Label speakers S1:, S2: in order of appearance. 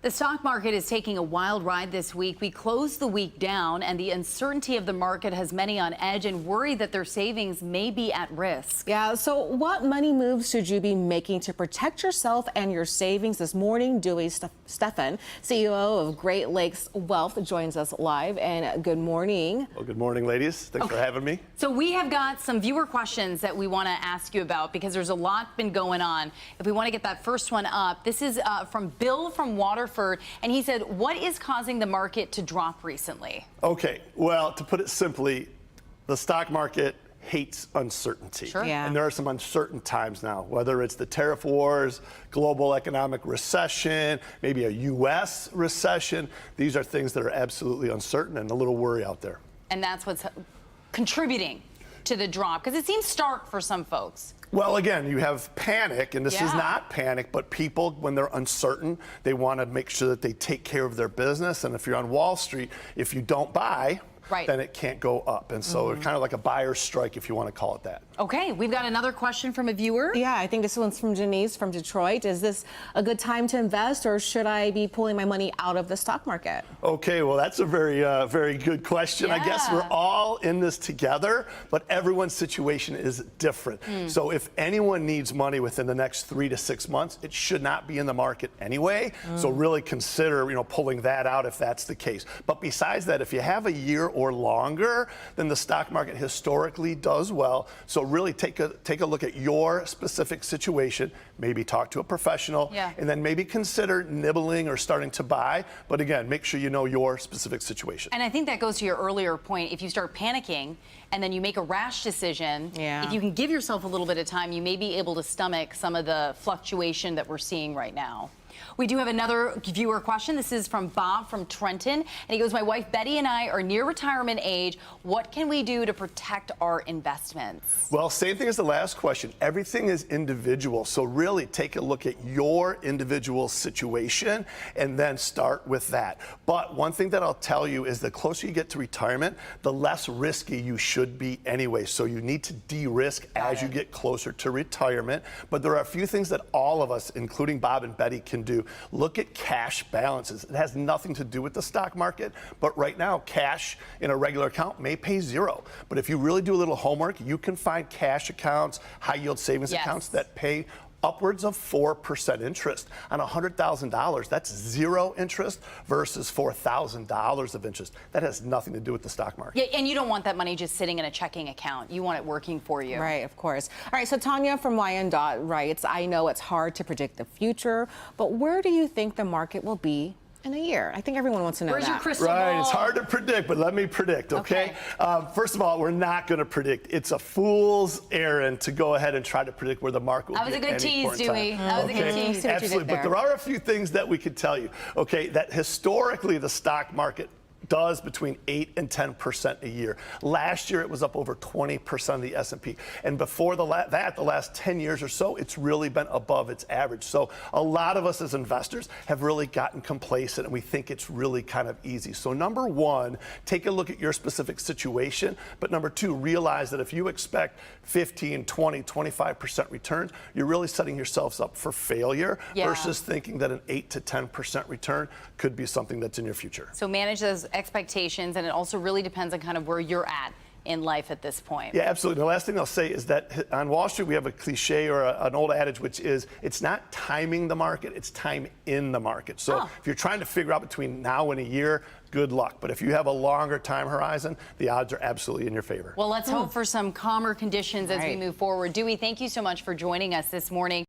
S1: The stock market is taking a wild ride this week. We closed the week down, and the uncertainty of the market has many on edge and worry that their savings may be at risk.
S2: Yeah, so what money moves should you be making to protect yourself and your savings? This morning, Dewey Steffen, CEO of Great Lakes Wealth, joins us live. And good morning.
S3: Well, good morning, ladies. Thanks for having me.
S1: So we have got some viewer questions that we want to ask you about because there's a lot been going on. If we want to get that first one up, this is from Bill from Waterford, and he said, what is causing the market to drop recently?
S3: Okay, well, to put it simply, the stock market hates uncertainty.
S1: Sure.
S2: Yeah.
S3: And there are some uncertain times now, whether it's the tariff wars, global economic recession, maybe a U.S. recession. These are things that are absolutely uncertain and a little worry out there.
S1: And that's what's contributing to the drop, because it seems stark for some folks.
S3: Well, again, you have panic, and this is
S1: Yeah.
S3: not panic, but people, when they're uncertain, they want to make sure that they take care of their business. And if you're on Wall Street, if you don't buy, then it can't go up. And so it's kind of like a buyer's strike, if you want to call it that.
S1: Okay, we've got another question from a viewer.
S2: Yeah, I think this one's from Janice from Detroit. Is this a good time to invest, or should I be pulling my money out of the stock market?
S3: Okay, well, that's a very good question. I guess we're all in this together, but everyone's situation is different. So if anyone needs money within the next 3 to 6 months, it should not be in the market anyway. So really consider, pulling that out if that's the case. But besides that, if you have a year or longer, then the stock market historically does well. So really take a look at your specific situation, maybe talk to a professional, and then maybe consider nibbling or starting to buy. But again, make sure you know your specific situation.
S1: And I think that goes to your earlier point. If you start panicking and then you make a rash decision, if you can give yourself a little bit of time, you may be able to stomach some of the fluctuation that we're seeing right now. We do have another viewer question. This is from Bob from Trenton. And he goes, my wife Betty and I are near retirement age. What can we do to protect our investments?
S3: Well, same thing as the last question. Everything is individual. So really take a look at your individual situation and then start with that. But one thing that I'll tell you is the closer you get to retirement, the less risky you should be anyway. So you need to de-risk as you get closer to retirement. But there are a few things that all of us, including Bob and Betty, can do. Look at cash balances. It has nothing to do with the stock market, but right now cash in a regular account may pay zero. But if you really do a little homework, you can find cash accounts, high yield savings accounts that pay upwards of 4% interest. On $100,000, that's zero interest versus $4,000 of interest. That has nothing to do with the stock market.
S1: Yeah, and you don't want that money just sitting in a checking account. You want it working for you.
S2: Right, of course. All right, so Tanya from Wyandotte writes, I know it's hard to predict the future, but where do you think the market will be in a year? I think everyone wants to know
S1: Where's
S2: that.
S1: your crystal ball?
S3: Right, it's hard to predict, but let me predict, okay? First of all, we're not going to predict. It's a fool's errand to go ahead and try to predict where the market will be at any point in time.
S1: That was a good tease, Dewey. That was a good tease.
S3: Absolutely, but there are a few things that we could tell you, okay, that historically the stock market does between 8 and 10% a year. Last year, it was up over 20% of the S&P. And before the last 10 years or so, it's really been above its average. So a lot of us as investors have really gotten complacent, and we think it's really kind of easy. So number one, take a look at your specific situation. But number two, realize that if you expect 15, 20, 25% returns, you're really setting yourselves up for failure versus thinking that an 8 to 10% return could be something that's in your future.
S1: So manage those expectations, and it also really depends on kind of where you're at in life at this point.
S3: Yeah, absolutely. The last thing I'll say is that on Wall Street, we have a cliche or an old adage, which is it's not timing the market, it's time in the market. So if you're trying to figure out between now and a year, good luck. But if you have a longer time horizon, the odds are absolutely in your favor.
S1: Well, let's hope for some calmer conditions as we move forward. Dewey, thank you so much for joining us this morning.